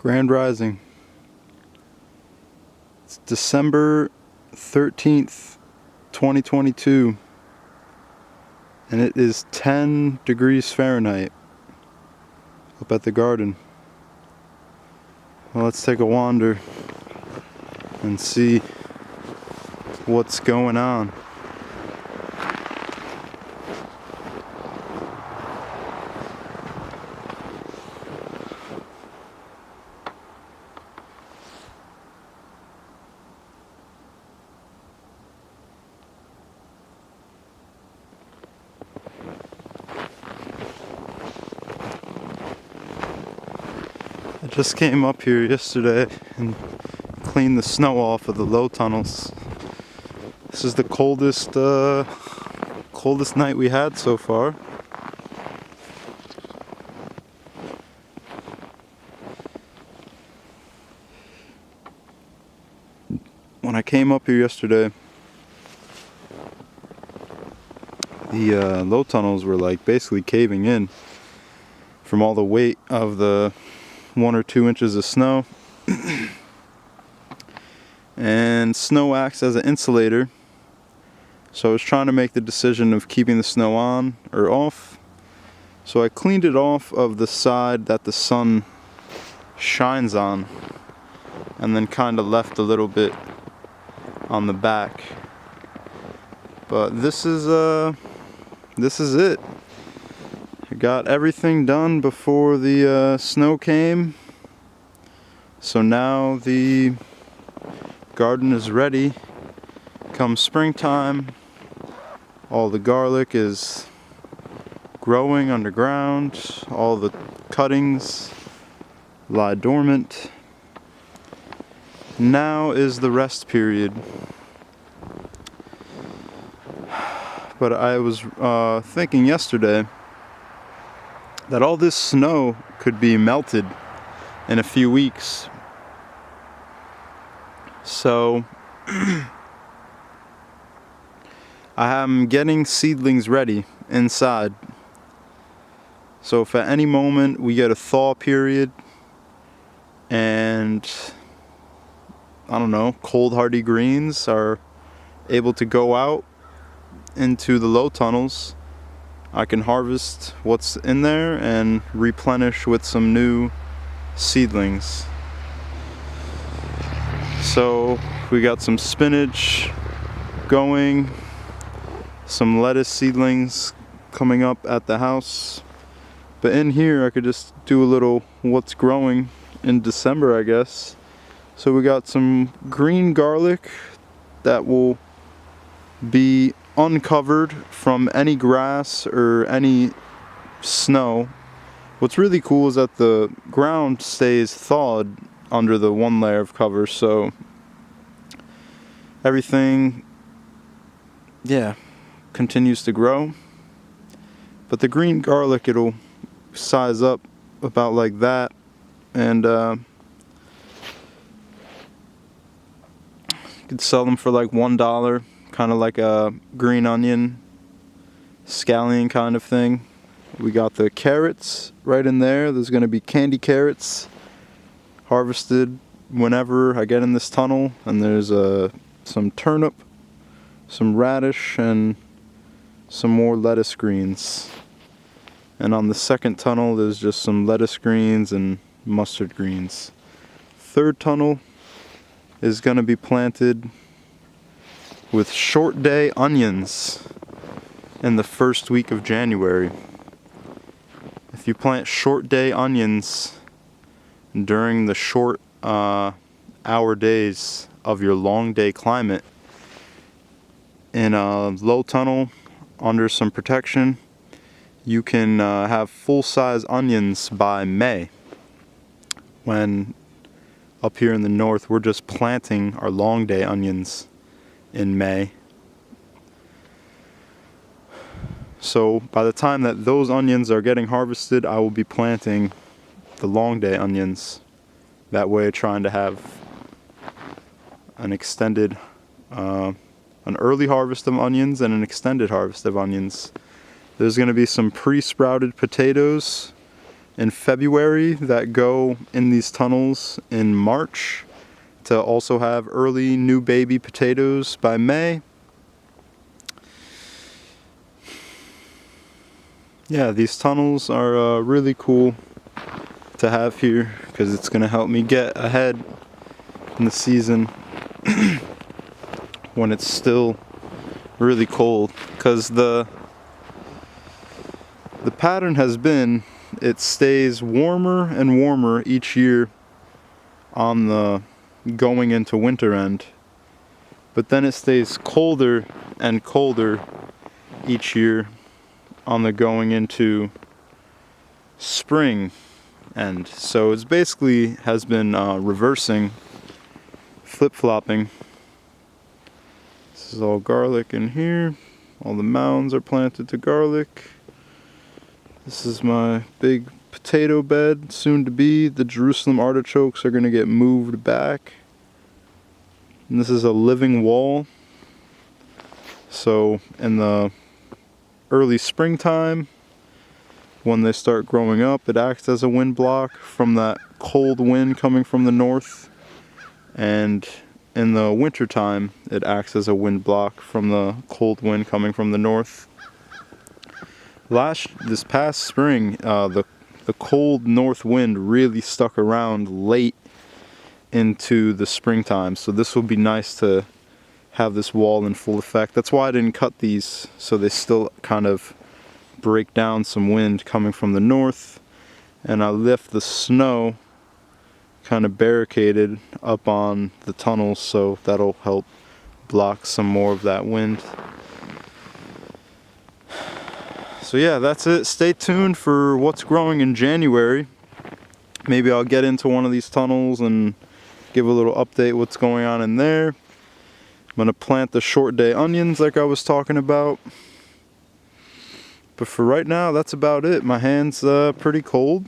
Grand Rising. It's December 13th, 2022, and it is 10 degrees Fahrenheit up at the garden. Well, let's take a wander and see what's going on. I just came up here yesterday and cleaned the snow off of the low tunnels. This is the coldest night we had so far. When I came up here yesterday, the low tunnels were like basically caving in from all the weight of the 1 or 2 inches of snow. And snow acts as an insulator, so I was trying to make the decision of keeping the snow on or off. So I cleaned it off of the side that the sun shines on, and then kind of left a little bit on the back. But this is it. I got everything done before the snow came, so now the garden is ready. Come springtime, all the garlic is growing underground, all the cuttings lie dormant. Now is the rest period. But I was thinking yesterday that all this snow could be melted in a few weeks. So I am getting seedlings ready inside. So if at any moment we get a thaw period and, I don't know, cold hardy greens are able to go out into the low tunnels, I can harvest what's in there and replenish with some new seedlings. So we got some spinach going, some lettuce seedlings coming up at the house. But in here I could just do a little what's growing in December, I guess. So we got some green garlic that will be uncovered from any grass or any snow. What's really cool is that the ground stays thawed under the one layer of cover, so everything continues to grow. But the green garlic, it'll size up about like that, and you could sell them for like $1, kind of like a green onion, scallion kind of thing. We got the carrots right in there. There's going to be candy carrots harvested whenever I get in this tunnel. And there's some turnip, some radish, and some more lettuce greens. And on the second tunnel there's just some lettuce greens and mustard greens. Third tunnel is going to be planted with short day onions in the first week of January. If you plant short day onions during the short hour days of your long day climate in a low tunnel under some protection, you can have full-size onions by May. When up here in the north we're just planting our long day onions in May. So by the time that those onions are getting harvested, I will be planting the long day onions. That way, trying to have an extended, an early harvest of onions and an extended harvest of onions. There's going to be some pre-sprouted potatoes in February that go in these tunnels in March to also have early new baby potatoes by May. Yeah, these tunnels are really cool to have here because it's going to help me get ahead in the season when it's still really cold, because the pattern has been it stays warmer and warmer each year on the going into winter end, but then it stays colder and colder each year on the going into spring end. So it's basically has been reversing, flip-flopping. This is all garlic in here. All the mounds are planted to garlic. This is my big potato bed, soon to be. The Jeruselum artichokes are going to get moved back. And this is a living wall. So in the early springtime, when they start growing up, it acts as a wind block from that cold wind coming from the north. And in the wintertime, it acts as a wind block from the cold wind coming from the north. This past spring, the cold north wind really stuck around late into the springtime, so this will be nice to have this wall in full effect. That's why I didn't cut these, so they still kind of break down some wind coming from the north. And I left the snow kind of barricaded up on the tunnels, so that'll help block some more of that wind. So yeah, that's it. Stay tuned for what's growing in January. Maybe I'll get into one of these tunnels and give a little update what's going on in there. I'm going to plant the short day onions like I was talking about. But for right now, that's about it. My hand's pretty cold.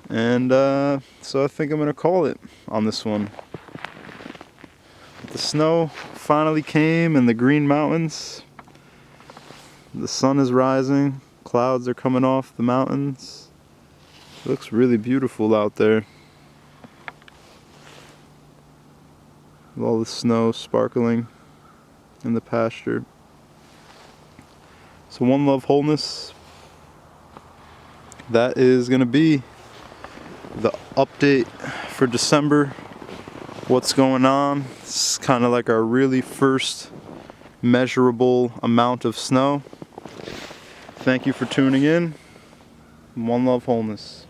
And so I think I'm going to call it on this one. The snow finally came in the Green Mountains. The sun is rising. Clouds are coming off the mountains. It looks really beautiful out there. With all the snow sparkling in the pasture. So one love wholeness. That is going to be the update for December. What's going on? It's kind of like our really first measurable amount of snow. Thank you for tuning in. One love wholeness.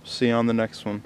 See you on the next one.